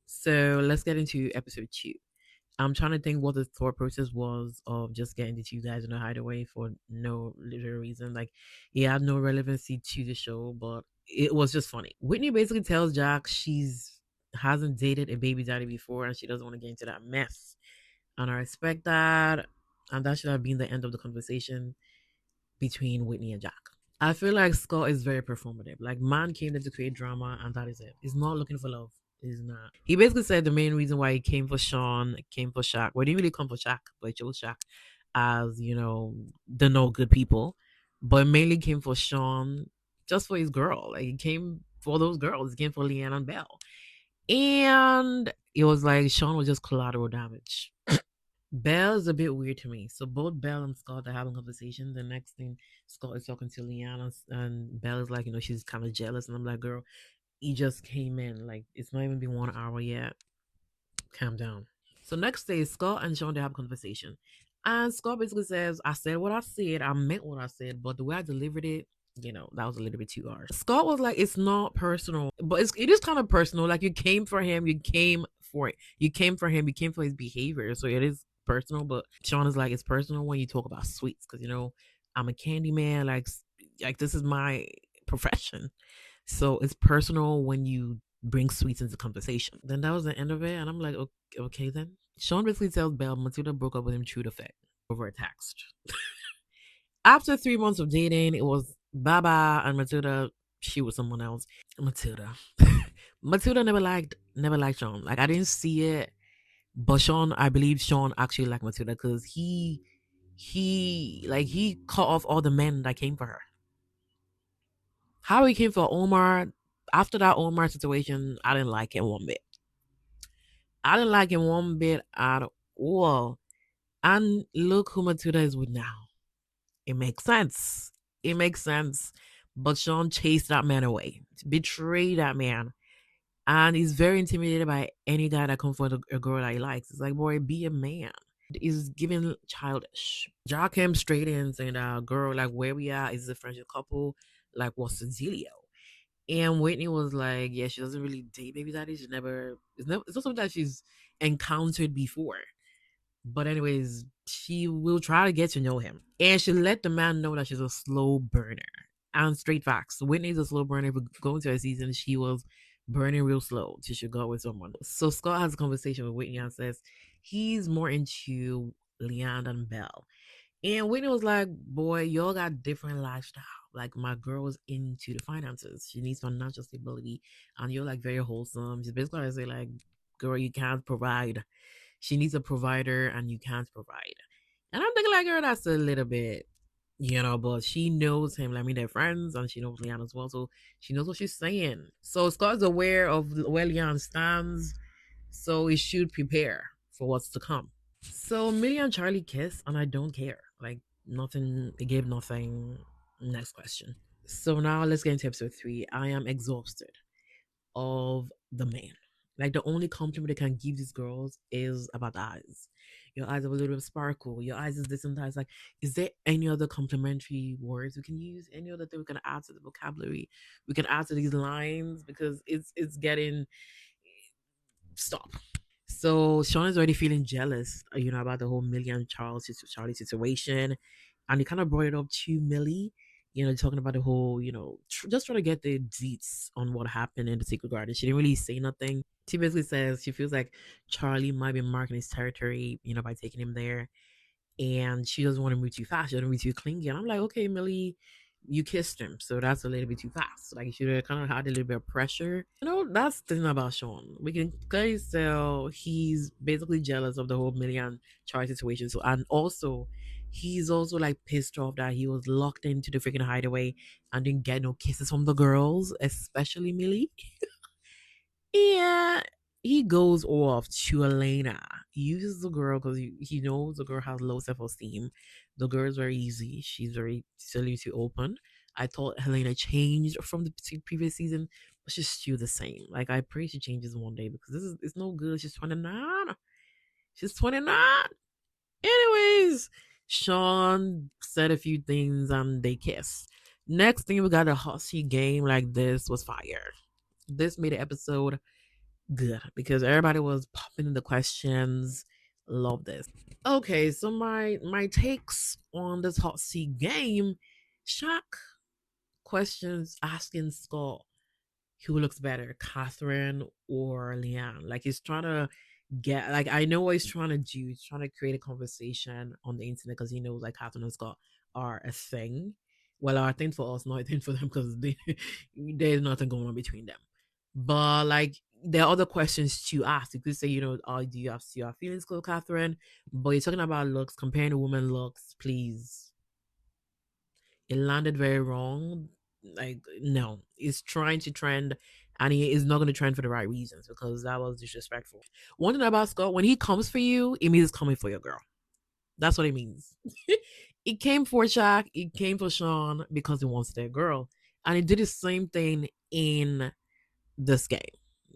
So let's get into episode 2. I'm trying to think what the thought process was of just getting the two guys in a hideaway for no literal reason. Like, he had no relevancy to the show, but it was just funny. Whitney basically tells Jack she's hasn't dated a baby daddy before and she doesn't want to get into that mess. And I respect that. And that should have been the end of the conversation between Whitney and Jack. I feel like Scott is very performative. Like, man came there to create drama, and that is it. He's not looking for love. He's not. He basically said the main reason why he came for Sean, came for Shaq. Well, he didn't really come for Shaq, but he chose Shaq as, the no good people. But mainly came for Sean just for his girl. Like, he came for those girls. He came for Leanne and Belle. And it was like Sean was just collateral damage. Belle is a bit weird to me. So both Belle and Scott are having conversations. The next thing, Scott is talking to Leanna, and Belle is like, she's kind of jealous. And I'm like, girl, he just came in. Like, it's not even been 1 hour yet. Calm down. So next day, Scott and Sean, they have a conversation. And Scott basically says, I said what I said. I meant what I said. But the way I delivered it, that was a little bit too harsh. Scott was like, it's not personal. But it is kind of personal. Like, you came for him. You came for it. You came for him. You came for his behavior. So it is personal. But Sean is like, it's personal when you talk about sweets. Because, I'm a candy man. Like this is my profession. So it's personal when you bring sweets into conversation. Then that was the end of it. And I'm like, okay then. Sean basically tells Belle Matilda broke up with him through the fact over a text. After 3 months of dating, it was Baba and Matilda. She was someone else. Matilda. Matilda never liked Sean. Like, I didn't see it. But Sean, I believe Sean actually liked Matilda because he cut off all the men that came for her. How he came for Omar, after that Omar situation, I didn't like him one bit. I didn't like him one bit at all. And look who Matilda is with now. It makes sense. It makes sense. But Sean chased that man away, betrayed that man. And he's very intimidated by any guy that comes for a girl that he likes. It's like, boy, be a man. He's giving childish. Jack came straight in saying, girl, like, where we are is a friendship couple. Like, what's the dealio? And Whitney was like, yeah, she doesn't really date baby daddy. It's not something that she's encountered before. But anyways, she will try to get to know him. And she let the man know that she's a slow burner. And straight facts. Whitney's a slow burner. But going to her season, she was burning real slow till she got with someone. So Scott has a conversation with Whitney and says he's more into Leanne and Belle. And Whitney was like, boy, y'all got different lifestyle. Like, my girl was into the finances. She needs financial stability. And you're like very wholesome. She's basically gonna say, like, girl, you can't provide. She needs a provider and you can't provide. And I'm thinking, like, girl, that's a little bit, but she knows him. Like, I mean, they're friends and she knows Leanne as well. So she knows what she's saying. So Scott's aware of where Leanne stands. So he should prepare for what's to come. So Millie and Charlie kiss, and I don't care. Like, nothing, it gave nothing. Next question. So now let's get into episode 3. I am exhausted of the man. Like, the only compliment they can give these girls is about the eyes. Your eyes have a little bit of sparkle. Your eyes is this and that. It's like, is there any other complimentary words we can use? Any other thing we can add to the vocabulary? We can add to these lines because it's getting stop. So Sean is already feeling jealous, about the whole Millie and Charlie situation, and he kind of brought it up to Millie, talking about the whole, just trying to get the deets on what happened in the Secret Garden. She didn't really say nothing. She basically says she feels like Charlie might be marking his territory, by taking him there, and she doesn't want to move too fast. She doesn't move too clingy. And I'm like, okay, Millie, you kissed him, so that's a little bit too fast. Like, you should have kind of had a little bit of pressure. That's the thing about Sean. We can clearly tell he's basically jealous of the whole Millie and Charlie situation. So, and also, he's also like pissed off that he was locked into the freaking hideaway and didn't get no kisses from the girls, especially Millie. Yeah, he goes off to Elena. He uses the girl because he knows the girl has low self esteem. The girl is very easy. She's very silly to open. I thought Helena changed from the previous season, but she's still the same. Like, I pray she changes one day because it's no good. She's 29. She's 29. Anyways, Sean said a few things and they kiss. Next thing we got a hot seat game like this was fire. This made the episode Good, because everybody was popping in the questions. Love this. Okay, so my takes on this hot seat game. Shock questions asking Scott who looks better, Catherine or Leanne. Like he's trying to get like I know what he's trying to do. He's trying to create a conversation on the internet because he knows like Catherine and Scott are a thing. Well, are a thing for us, not a thing for them because there's nothing going on between them. But like there are other questions to ask. You could say, oh, do you have feelings for Catherine? But you're talking about looks, comparing a woman looks, please. It landed very wrong. Like, no, he's trying to trend, and he is not going to trend for the right reasons because that was disrespectful. One thing about Scott, when he comes for you, it means he's coming for your girl. That's what it means. It came for Shaq, it came for Sean because he wants their girl, and he did the same thing in this game.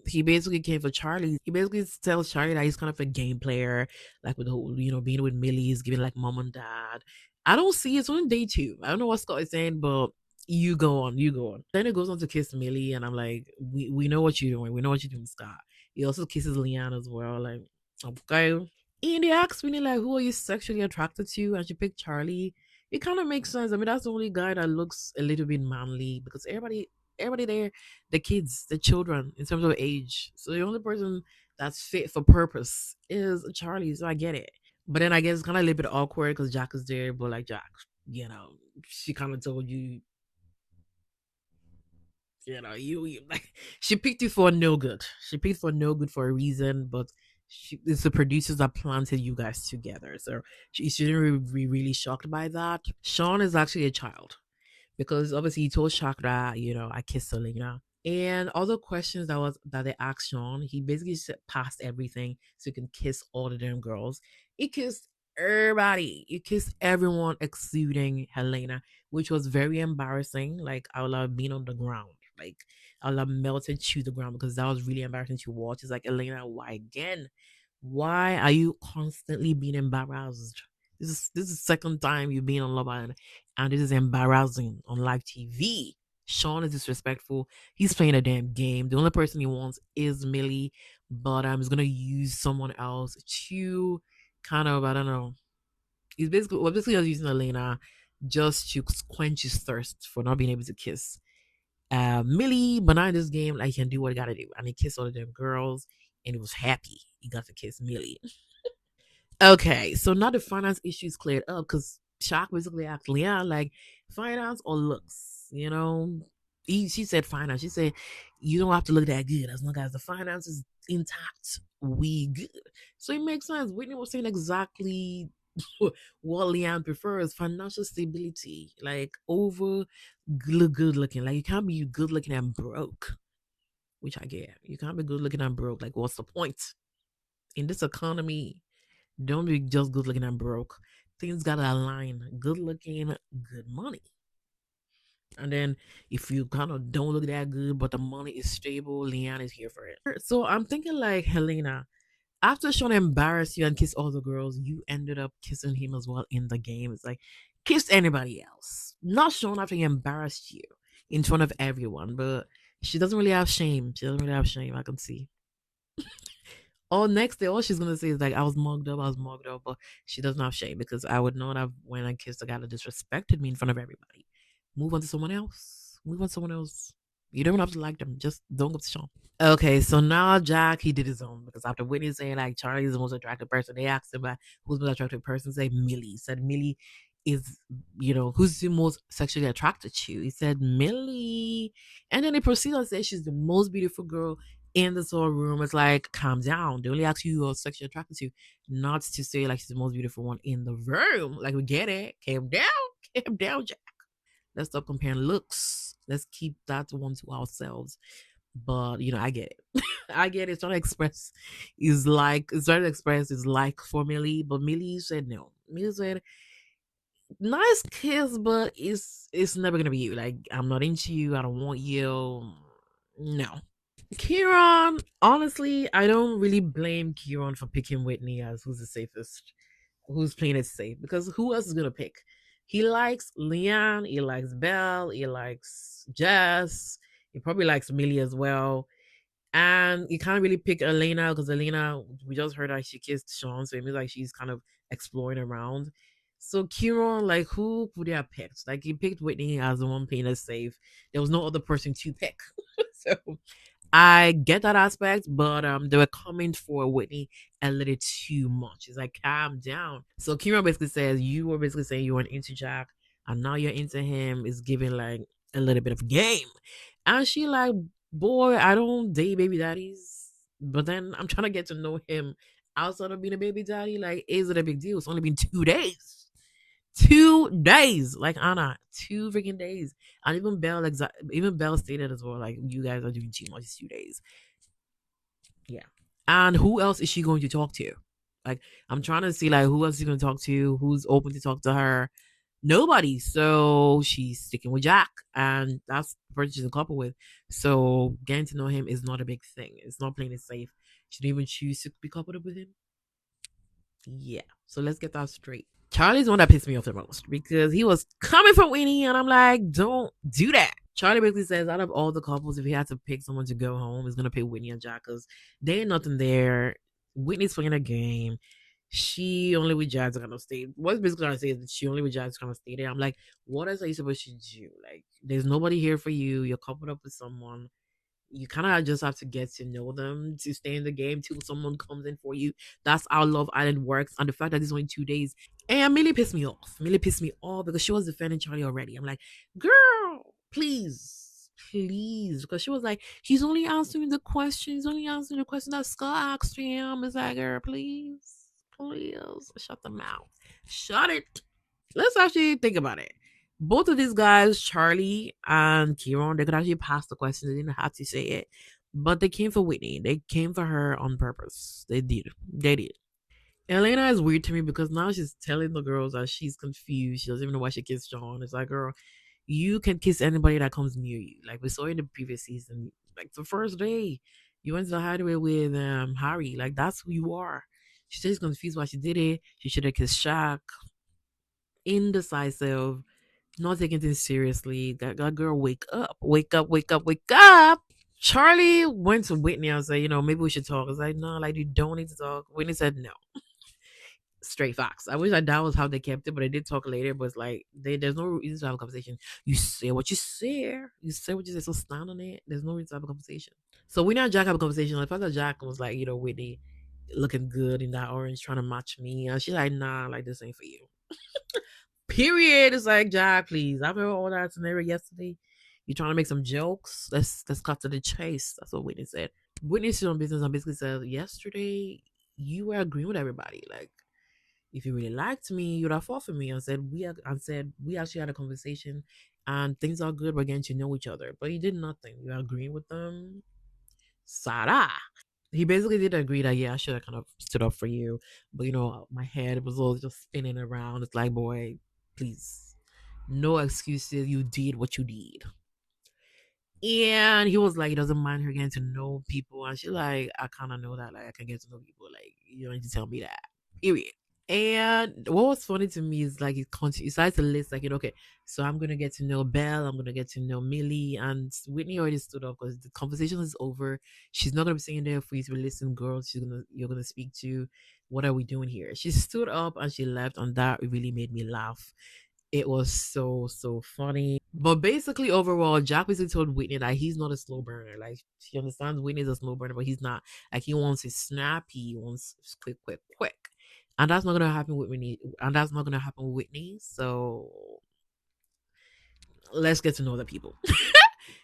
He basically came for Charlie. He basically tells Charlie that he's kind of a game player, like with the whole, being with Millie's, giving like mom and dad. I don't see it's on day two. I don't know what Scott is saying, but you go on, you go on. Then it goes on to kiss Millie, and I'm like, we know what you're doing. We know what you're doing, Scott. He also kisses Leanne as well. Like, okay. And they asked me like, who are you sexually attracted to? And she picked Charlie. It kind of makes sense. I mean, that's the only guy that looks a little bit manly because everybody there, the kids, the children, in terms of age. So the only person that's fit for purpose is Charlie. So I get it. But then I guess it's kind of a little bit awkward because Jack is there. But like Jack, you know, she kind of told you, you like she picked you for no good. She picked for no good for a reason, but it's the producers that planted you guys together. So she shouldn't be really shocked by that. Sean is actually a child because obviously he told Shaq that I kissed Selena. And other questions that they asked Sean, he basically passed everything so he can kiss all the damn girls. He kissed everybody. He kissed everyone exceeding Helena, which was very embarrassing. Like I would have been on the ground. Like I would have melted to the ground because that was really embarrassing to watch. It's like, Elena, why again? Why are you constantly being embarrassed? This is the second time you've been on Love Island, and this is embarrassing on live TV. Sean is disrespectful. He's playing a damn game. The only person he wants is Millie, but he's gonna use someone else to kind of, I don't know. He's basically just using Elena just to quench his thirst for not being able to kiss Millie. But now in this game, like, he can do what he gotta do, and he kissed all of them girls, and he was happy he got to kiss Millie. Okay, so now the finance issues cleared up because Shaq basically asked Leon, like, finance or looks? She said finance. She said, you don't have to look that good as long as the finance is intact. We good. So it makes sense. Whitney was saying exactly what Leon prefers: financial stability, like over good looking. Like, you can't be good looking and broke, which I get. You can't be good looking and broke. Like, what's the point in this economy? Don't be just good looking and broke. Things gotta align. Good looking, good money. And then if you kind of don't look that good, but the money is stable, Leanne is here for it. So I'm thinking like, Helena, after Sean embarrassed you and kissed all the girls, you ended up kissing him as well in the game. It's like, kiss anybody else. Not Sean after he embarrassed you in front of everyone, but she doesn't really have shame. She doesn't really have shame, I can see. All next day, all she's gonna say is like, I was mugged up, but she doesn't have shame because I would not have when I kissed a guy that disrespected me in front of everybody. Move on to someone else. Move on to someone else. You don't have to like them. Just don't go to Sean. Okay, so now Jack, he did his own because after Whitney saying like Charlie is the most attractive person, they asked him about who's the most attractive person. Say Millie. He said Millie is, who's the most sexually attracted to you. He said Millie, and then he proceeded to say she's the most beautiful girl in this whole room. It's like, calm down. They only ask you who you're sexually attracted to, not to say like she's the most beautiful one in the room. Like, we get it. Calm down. Calm down, Jack. Let's stop comparing looks. Let's keep that one to ourselves. But I get it. I get it. Trying to express is like for Millie, but Millie said no. Millie said, nice kiss, but it's never gonna be you. Like, I'm not into you. I don't want you. No. Kieran, honestly, I don't really blame Kieran for picking Whitney as who's the safest, who's playing it safe, because who else is gonna pick? He likes Leanne, he likes Belle, he likes Jess, he probably likes Millie as well. And you can't really pick Elena because Elena, we just heard that she kissed Sean, so it means like she's kind of exploring around. So Kieran, like, who would he have picked? Like, he picked Whitney as the one playing it safe. There was no other person to pick. So I get that aspect, but they were coming for Whitney a little too much. It's like, calm down. So Kieran basically says you were basically saying you weren't into Jack, and now you're into him. Is giving like a little bit of game, and she like, boy, I don't date baby daddies, but then I'm trying to get to know him outside of being a baby daddy. Like, is it a big deal? It's only been 2 days. 2 days, like Anna, 2 freaking days, and even Belle stated as well, like you guys are doing too much. It's 2 days, yeah. And who else is she going to talk to? Like, I'm trying to see like who else is going to talk to, who's open to talk to her. Nobody. So she's sticking with Jack, and that's the person she's a couple with. So getting to know him is not a big thing. It's not playing it safe. She didn't even choose to be coupled up with him. Yeah. So let's get that straight. Charlie's the one that pissed me off the most because he was coming for Winnie, and I'm like, don't do that. Charlie basically says, out of all the couples, if he had to pick someone to go home, he's gonna pick Whitney and Jack because there ain't nothing there. Whitney's playing a game. She only with Jack's gonna stay. What's basically trying to say is that she only with Jack's gonna stay there. I'm like, what else are you supposed to do? Like, there's nobody here for you. You're coupled up with someone. You kind of just have to get to know them to stay in the game till someone comes in for you. That's how Love Island works. And the fact that it's only 2 days, and Millie pissed me off. Millie pissed me off because she was defending Charlie already. I'm like, girl, please, please, because she was like, he's only answering the question. He's only answering the question that Scott asked him. It's like, girl, please, please, shut the mouth, shut it. Let's actually think about it. Both of these guys, Charlie and Kieran, they could actually pass the question. They didn't have to say it. But they came for Whitney. They came for her on purpose. They did. They did. Elena is weird to me because now she's telling the girls that she's confused. She doesn't even know why she kissed John. It's like, girl, you can kiss anybody that comes near you. Like we saw in the previous season. Like the first day, you went to the hideaway with Harry. Like that's who you are. She says she's confused why she did it. She should have kissed Shaq. Indecisive, not taking things seriously. That girl, wake up, wake up, wake up, wake up. Charlie went to Whitney and said, maybe we should talk. I was like, no, like you don't need to talk. Whitney said no. Straight facts. I wish that was how they kept it, but they did talk later. But it's like there's no reason to have a conversation. You say what you say. You say what you say. So stand on it. There's no reason to have a conversation. So we and Jack have a conversation. Like, I thought Jack was like, Whitney looking good in that orange, trying to match me. And she's like, nah, like this ain't for you. Period. It's like, Jack, please. After all that scenario yesterday, you trying to make some jokes. Let's cut to the chase. That's what Whitney said. Whitney stood on business and basically said, yesterday you were agreeing with everybody. Like, if you really liked me, you'd have fought for me and said we actually had a conversation and things are good. We're getting to know each other. But you did nothing. You're agreeing with them. Sarah. He basically did agree that, yeah, I should have kind of stood up for you. But my head was all just spinning around. It's like, boy, please, no excuses. You did what you did. And he was like, he doesn't mind her getting to know people. And she's like, I kind of know that. Like, I can get to know people. Like, you don't need to tell me that. Period. And what was funny to me is like he started to list like, okay, so I'm gonna get to know Belle, I'm gonna get to know Millie, and Whitney already stood up because the conversation is over. She's not gonna be sitting there for you to listen, girls. You're gonna speak to. What are we doing here? She stood up and she left, and that really made me laugh. It was so funny. But basically, overall, Jack basically told Whitney that he's not a slow burner. Like she understands Whitney's a slow burner, but he's not. Like he wants it snappy, he wants quick, quick, quick. And that's not gonna happen with Whitney. And that's not gonna happen with Whitney. So let's get to know the people.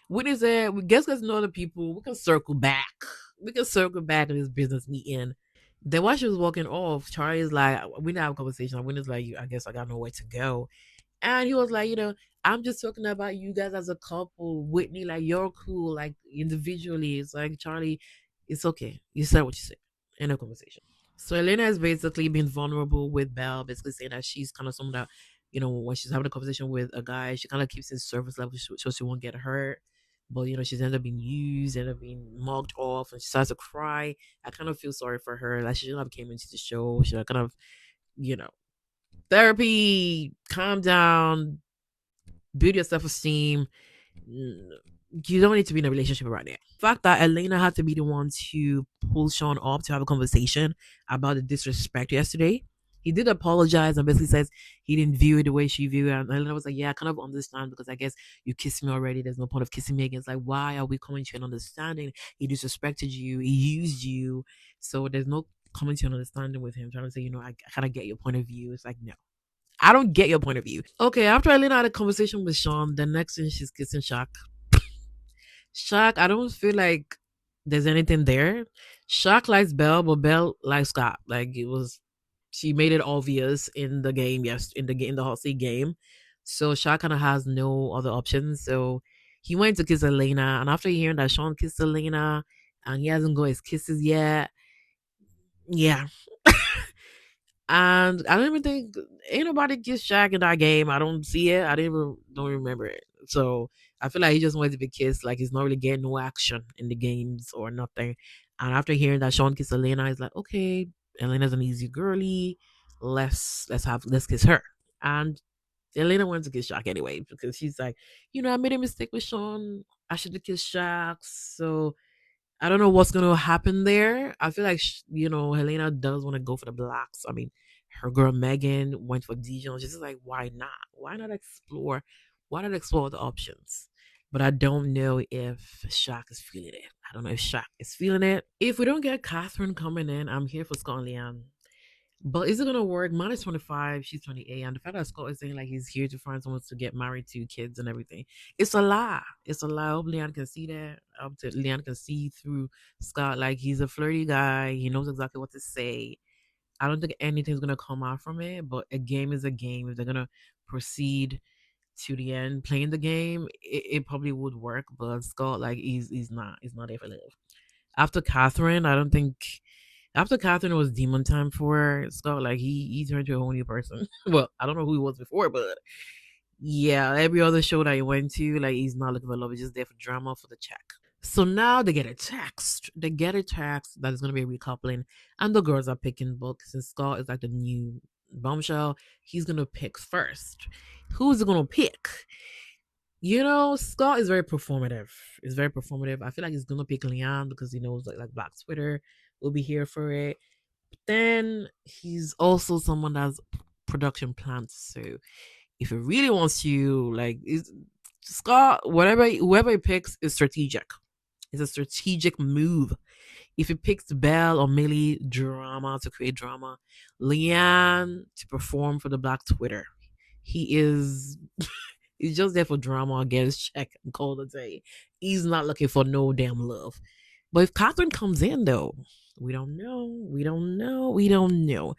Whitney said, "We get to know the people. We can circle back. We can circle back to this business meeting." Then while she was walking off, Charlie's like, "We didn't have a conversation." Whitney's like, "I guess I got nowhere to go." And he was like, I'm just talking about you guys as a couple. Whitney, like, you're cool, like, individually. It's like, Charlie, it's okay. You said what you said. End of conversation. So Elena has basically been vulnerable with Belle, basically saying that she's kind of someone that, when she's having a conversation with a guy, she kind of keeps his surface level so she won't get hurt. But, she's ended up being used, ended up being mugged off, and she starts to cry. I kind of feel sorry for her. Like, she shouldn't have came into the show. She kind of, you know, therapy, calm down, build your self esteem. you don't need to be in a relationship right now. The fact that Elena had to be the one to pull Sean up to have a conversation about the disrespect yesterday. He did apologize and basically says he didn't view it the way she viewed it. And Elena was like, yeah, I kind of understand because I guess you kissed me already. There's no point of kissing me again. It's like, why are we coming to an understanding? He disrespected you. He used you. So there's no coming to an understanding with him, trying to say, I kind of get your point of view. It's like, no, I don't get your point of view. Okay, after Elena had a conversation with Sean, the next thing she's kissing Shaq. Shaq, I don't feel like there's anything there. Shaq likes Belle, but Belle likes Scott. Like it was, she made it obvious in the game. Yes, in the game, the hot seat game. So Shaq kind of has no other options. So he went to kiss Elena, and after hearing that Sean kissed Elena, and he hasn't got his kisses yet, yeah, and I don't even think ain't nobody kissed Shaq in that game. I don't see it. I didn't even don't remember it. So I feel like he just wanted to be kissed. Like he's not really getting no action in the games or nothing. And after hearing that Sean kissed Elena, he's like, okay, Elena's an easy girly. Let's kiss her. And Elena wanted to kiss Shaq anyway because she's like, I made a mistake with Sean. I should have kissed Shaq. So I don't know what's going to happen there. I feel like, Helena does want to go for the blacks. I mean, her girl Megan went for Dijon. She's just like, why not? Why not explore? Why not explore the options? But I don't know if Shaq is feeling it. I don't know if Shaq is feeling it. If we don't get Catherine coming in, I'm here for Scott and Leanne. But is it gonna work? Mine is 25, she's 28, and the fact that Scott is saying like he's here to find someone to get married to, kids and everything, it's a lie. It's a lie. I hope Leanne can see that. I hope that Leanne can see through Scott. Like he's a flirty guy. He knows exactly what to say. I don't think anything's gonna come out from it. But a game is a game. If they're gonna proceed to the end playing the game, it probably would work. But Scott, like he's not there for love. After Catherine, I don't think after Catherine was demon time for Scott. Like he turned to a whole new person. Well, I don't know who he was before, but yeah, every other show that he went to, like he's not looking for love. He's just there for drama for the check. So now they get a text. They get a text that is gonna be a recoupling, and the girls are picking books. And Scott is like the new bombshell. He's gonna pick first. Who's he gonna pick? Scott is very performative. It's very performative. I feel like he's gonna pick Leon because he knows like Black Twitter will be here for it. But then he's also someone that's production plans. So if he really wants you, like is Scott, whoever he picks is strategic. It's a strategic move. If he picks Belle or Millie, drama to create drama, Leanne to perform for the Black Twitter. He is he's just there for drama, get his check and call it a day. He's not looking for no damn love. But if Catherine comes in though, we don't know. We don't know. We don't know.